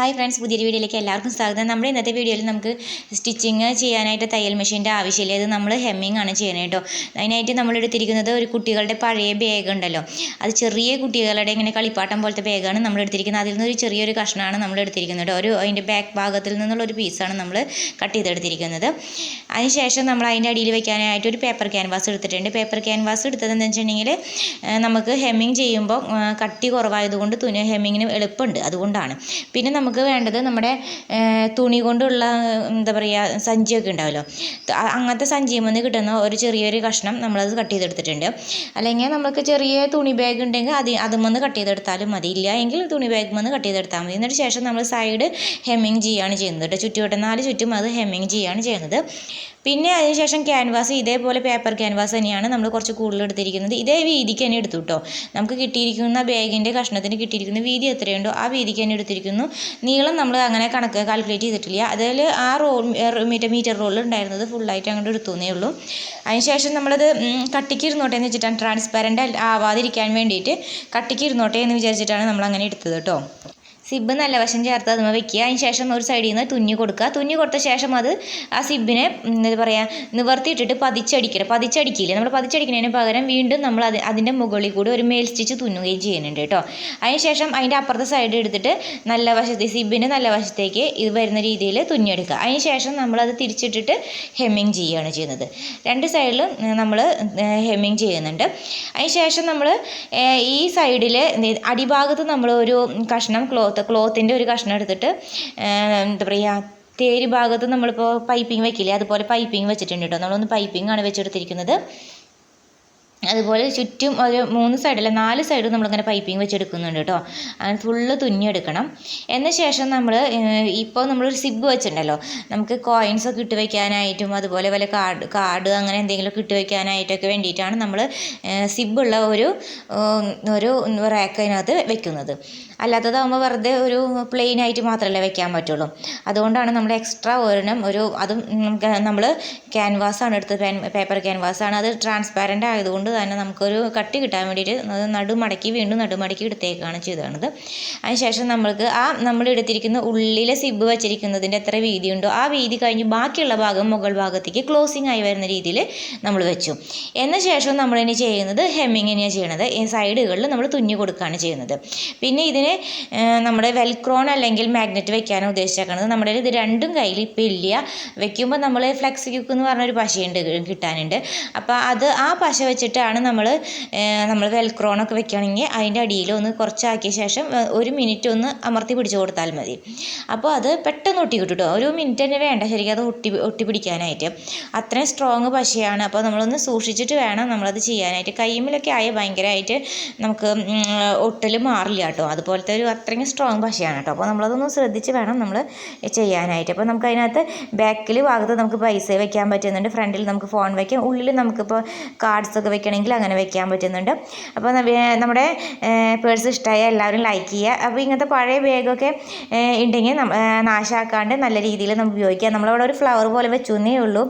Hi friends, പുതിയൊരു വീഡിയോയിലേക്ക് എല്ലാവർക്കും സ്വാഗതം. നമ്മുടെ ഇന്നത്തെ വീഡിയോയിൽ നമുക്ക് സ്റ്റിച്ചിങ് ചെയ്യാനായിട്ട് തയ്യൽ മെഷീൻ്റെ ആവശ്യമില്ല. ഇത് നമ്മൾ ഹെമ്മിങ് ആണ് ചെയ്യണത് കേട്ടോ. അതിനായിട്ട് നമ്മൾ എടുത്തിരിക്കുന്നത് ഒരു കുട്ടികളുടെ പഴയ ബാഗ് ഉണ്ടല്ലോ, അത് ചെറിയ കുട്ടികളുടെ ഇങ്ങനെ കളിപ്പാട്ടം പോലത്തെ ബാഗാണ് നമ്മൾ എടുത്തിരിക്കുന്നത്. അതിൽ നിന്നൊരു ചെറിയൊരു കഷ്ണമാണ് നമ്മൾ എടുത്തിരിക്കുന്നത്. അതിൻ്റെ ബാക്ക് ഭാഗത്തിൽ നിന്നുള്ള ഒരു പീസാണ് നമ്മൾ കട്ട് ചെയ്തെടുത്തിരിക്കുന്നത്. അതിനുശേഷം നമ്മൾ അതിൻ്റെ അടിയിൽ വെക്കാനായിട്ട് ഒരു പേപ്പർ ക്യാൻവാസ് എടുത്തിട്ടുണ്ട്. പേപ്പർ ക്യാൻവാസ് എടുത്തതെന്ന് വെച്ചിട്ടുണ്ടെങ്കിൽ നമുക്ക് ഹെമ്മിങ് ചെയ്യുമ്പോൾ കട്ടി കുറവായതുകൊണ്ട് ഹെമ്മിങ്ങിന് എളുപ്പമുണ്ട്, അതുകൊണ്ടാണ്. പിന്നെ നമുക്ക് വേണ്ടത് നമ്മുടെ തുണി കൊണ്ടുള്ള എന്താ പറയുക സഞ്ചിയൊക്കെ ഉണ്ടാവുമല്ലോ, അങ്ങനത്തെ സഞ്ചിയിൽ നിന്ന് കിട്ടുന്ന ഒരു ചെറിയൊരു കഷ്ണം നമ്മളത് കട്ട് ചെയ്തെടുത്തിട്ടുണ്ട്. അല്ലെങ്കിൽ നമുക്ക് ചെറിയ തുണി ബാഗ് ഉണ്ടെങ്കിൽ അതുമെന്ന് കട്ട് ചെയ്തെടുത്താലും മതി, ഇല്ല എങ്കിൽ തുണി ബാഗ് മെന്ന് കട്ട് ചെയ്തെടുത്താൽ മതി. എന്നിട്ട് ശേഷം നമ്മൾ സൈഡ് ഹെമ്മിങ് ചെയ്യുകയാണ് ചെയ്യുന്നത് കേട്ടോ. ചുറ്റുവട്ടം 4 ചുറ്റും അത് ഹെമ്മിങ് ചെയ്യുകയാണ് ചെയ്യുന്നത്. പിന്നെ അതിനുശേഷം ക്യാൻവാസ് ഇതേപോലെ പേപ്പർ ക്യാൻവാസ് തന്നെയാണ് നമ്മൾ കുറച്ച് കൂടുതൽ എടുത്തിരിക്കുന്നത്. ഇതേ വീതിക്ക് തന്നെ എടുത്തു കേട്ടോ. നമുക്ക് കിട്ടിയിരിക്കുന്ന ബാഗിൻ്റെ കഷ്ണത്തിന് കിട്ടിയിരിക്കുന്ന വീതി എത്രയുണ്ടോ ആ വീതിക്ക് തന്നെ എടുത്തിരിക്കുന്നു. നീളം നമ്മൾ അങ്ങനെ കണക്ക് കാൽക്കുലേറ്റ് ചെയ്തിട്ടില്ല. അതിൽ ആ മീറ്റർ റോൾ ഉണ്ടായിരുന്നത് ഫുള്ളായിട്ട് അങ്ങോട്ട് എടുത്തുന്നേ ഉള്ളൂ. അതിനുശേഷം നമ്മളത് കട്ടിക്ക് ഇരുന്നോട്ടെ എന്ന് വെച്ചിട്ടാണ്, ട്രാൻസ്പാരൻ്റ് ആവാതിരിക്കാൻ വേണ്ടിയിട്ട് കട്ടിക്ക് ഇരുന്നോട്ടെ എന്ന് വിചാരിച്ചിട്ടാണ് നമ്മൾ അങ്ങനെ എടുത്തത് കേട്ടോ. സിബ് നല്ല വശം ചേർത്ത് അതുമ്മ വെക്കുക. അതിന് ശേഷം ഒരു സൈഡിൽ നിന്ന് തുന്നി കൊടുക്കുക. തുന്നി കൊടുത്ത ശേഷം അത് ആ സിബിനെ എന്താ പറയുക നിവർത്തിയിട്ടിട്ട് പതിച്ചടിക്കില്ല. നമ്മൾ പതിച്ചടിക്കുന്നതിന് പകരം വീണ്ടും നമ്മൾ അതിൻ്റെ മുകളിൽ കൂടി ഒരു മേൽ സ്റ്റിച്ച് തുന്നുകയും ചെയ്യുന്നുണ്ട് കേട്ടോ. അതിന് ശേഷം അതിൻ്റെ അപ്പുറത്തെ സൈഡ് എടുത്തിട്ട് നല്ല വശത്തേക്ക് സിബിൻ്റെ നല്ല വശത്തേക്ക് ഇത് വരുന്ന രീതിയിൽ തുന്നിയെടുക്കുക. അതിന് ശേഷം നമ്മളത് തിരിച്ചിട്ടിട്ട് ഹെമ്മിങ് ചെയ്യുകയാണ് ചെയ്യുന്നത്. 2 സൈഡിലും നമ്മൾ ഹെമ്മിങ് ചെയ്യുന്നുണ്ട്. അതിന് ശേഷം നമ്മൾ ഈ സൈഡിൽ അടിഭാഗത്ത് നമ്മൾ ഒരു കഷ്ണം ക്ലോത്തിൻ്റെ ഒരു കഷ്ണം എടുത്തിട്ട് എന്താ പറയുക തേര് ഭാഗത്ത് നമ്മളിപ്പോൾ പൈപ്പിംഗ് വെക്കില്ലേ, അതുപോലെ പൈപ്പിംഗ് വെച്ചിട്ടുണ്ട് കേട്ടോ. നമ്മളൊന്ന് പൈപ്പിംഗ് ആണ് വെച്ചെടുത്തിരിക്കുന്നത്. അതുപോലെ ചുറ്റും ഒരു 3 സൈഡല്ല 4 സൈഡും നമ്മളിങ്ങനെ പൈപ്പിംഗ് വെച്ചെടുക്കുന്നുണ്ട് കേട്ടോ. അങ്ങനെ ഫുള്ള് തുന്നിയെടുക്കണം. എന്ന ശേഷം ഇപ്പോൾ നമ്മളൊരു സിബ് വെച്ചിട്ടുണ്ടല്ലോ, നമുക്ക് കോയിൻസൊക്കെ ഇട്ട് വയ്ക്കാനായിട്ടും അതുപോലെ വല്ല കാർഡ് അങ്ങനെ എന്തെങ്കിലുമൊക്കെ ഇട്ട് വയ്ക്കാനായിട്ടൊക്കെ വേണ്ടിയിട്ടാണ് നമ്മൾ സിബുള്ള ഒരു റാക്ക് അതിനകത്ത് വെക്കുന്നത്. അല്ലാത്തതാകുമ്പോൾ വെറുതെ ഒരു പ്ലെയിൻ ആയിട്ട് മാത്രമല്ലേ വെക്കാൻ പറ്റുള്ളൂ. അതുകൊണ്ടാണ് നമ്മൾ എക്സ്ട്രാ ഒരെണ്ണം അതും നമ്മൾ ക്യാൻവാസാണ് എടുത്തത്, പേപ്പർ ക്യാൻവാസാണ്. അത് ട്രാൻസ്പാരൻ്റ് ആയതുകൊണ്ട് തന്നെ നമുക്കൊരു കട്ടി കിട്ടാൻ വേണ്ടിയിട്ട് വീണ്ടും നടുമടക്കി എടുത്തേക്കാണ് ചെയ്തത്. അതിനുശേഷം നമ്മൾ എടുത്തിരിക്കുന്ന ഉള്ളിലെ സിബ് വെച്ചിരിക്കുന്നതിൻ്റെ എത്ര വീതി ഉണ്ടോ ആ വീതി കഴിഞ്ഞ് ബാക്കിയുള്ള ഭാഗം മുകൾ ഭാഗത്തേക്ക് ക്ലോസിങ് ആയി വരുന്ന രീതിയിൽ നമ്മൾ വെച്ചു. എന്ന ശേഷം നമ്മളിനി ചെയ്യുന്നത് ഹെമ്മിങ് തന്നെയാണ് ചെയ്യണത്. ഈ സൈഡുകളിൽ നമ്മൾ തുന്നി കൊടുക്കുകയാണ് ചെയ്യുന്നത്. പിന്നെ ഇതിന് നമ്മുടെ വെൽക്രോൺ അല്ലെങ്കിൽ മാഗ്നറ്റ് വെക്കാനാണ് ഉദ്ദേശിച്ചേക്കുന്നത്. നമ്മുടെ ഇത് രണ്ടും കയ്യിൽ ഇപ്പം ഇല്ല. വെക്കുമ്പോൾ നമ്മൾ ഫ്ലെക്സ് ക്യൂക്ക് എന്ന് പറഞ്ഞൊരു പശയുണ്ട് കിട്ടാനുണ്ട്. അപ്പോൾ ആ പശ വെച്ചിട്ടാണ് നമ്മൾ വെൽക്രോണൊക്കെ വെക്കുകയാണെങ്കിൽ അതിൻ്റെ അടിയിൽ ഒന്ന് കുറച്ചാക്കിയ ശേഷം 1 മിനിറ്റ് ഒന്ന് അമർത്തി പിടിച്ച് കൊടുത്താൽ മതി. അപ്പോൾ അത് പെട്ടെന്ന് ഒട്ടി കിട്ടും കേട്ടോ. 1 മിനിറ്റ് തന്നെ വേണ്ട ശരിക്കും അത് ഒട്ടി പിടിക്കാനായിട്ട്. അത്രയും സ്ട്രോങ് പശയാണ്. അപ്പോൾ നമ്മളൊന്ന് സൂക്ഷിച്ചിട്ട് വേണം നമ്മളത് ചെയ്യാനായിട്ട്. കൈമിലൊക്കെ ആയ ഭയങ്കരമായിട്ട് നമുക്ക് ഒട്ടൽ മാറില്ല കേട്ടോ. അതുപോലത്തെ അത്രയും സ്ട്രോങ് പശയാണ് കേട്ടോ. അപ്പോൾ നമ്മളതൊന്ന് ശ്രദ്ധിച്ച് വേണം നമ്മൾ ചെയ്യാനായിട്ട്. അപ്പോൾ നമുക്ക് അതിനകത്ത് ബാക്കിൽ ഭാഗത്ത് നമുക്ക് പൈസ വെക്കാൻ പറ്റുന്നുണ്ട്, ഫ്രണ്ടിൽ നമുക്ക് ഫോൺ വയ്ക്കാം, ഉള്ളിൽ നമുക്കിപ്പോൾ കാർഡ്സൊക്കെ വെക്കണമെങ്കിൽ അങ്ങനെ വെക്കാൻ പറ്റുന്നുണ്ട്. അപ്പോൾ നമ്മുടെ പേഴ്സ് ഇഷ്ടമായ എല്ലാവരും ലൈക്ക് ചെയ്യുക. അപ്പോൾ ഇങ്ങനത്തെ പഴയ ബാഗൊക്കെ ഉണ്ടെങ്കിൽ നാശാക്കാണ്ട് നല്ല രീതിയിൽ നമുക്ക് ഉപയോഗിക്കാം. നമ്മളവിടെ ഒരു ഫ്ലവർ പോലെ വെച്ചെന്നേ ഉള്ളൂ.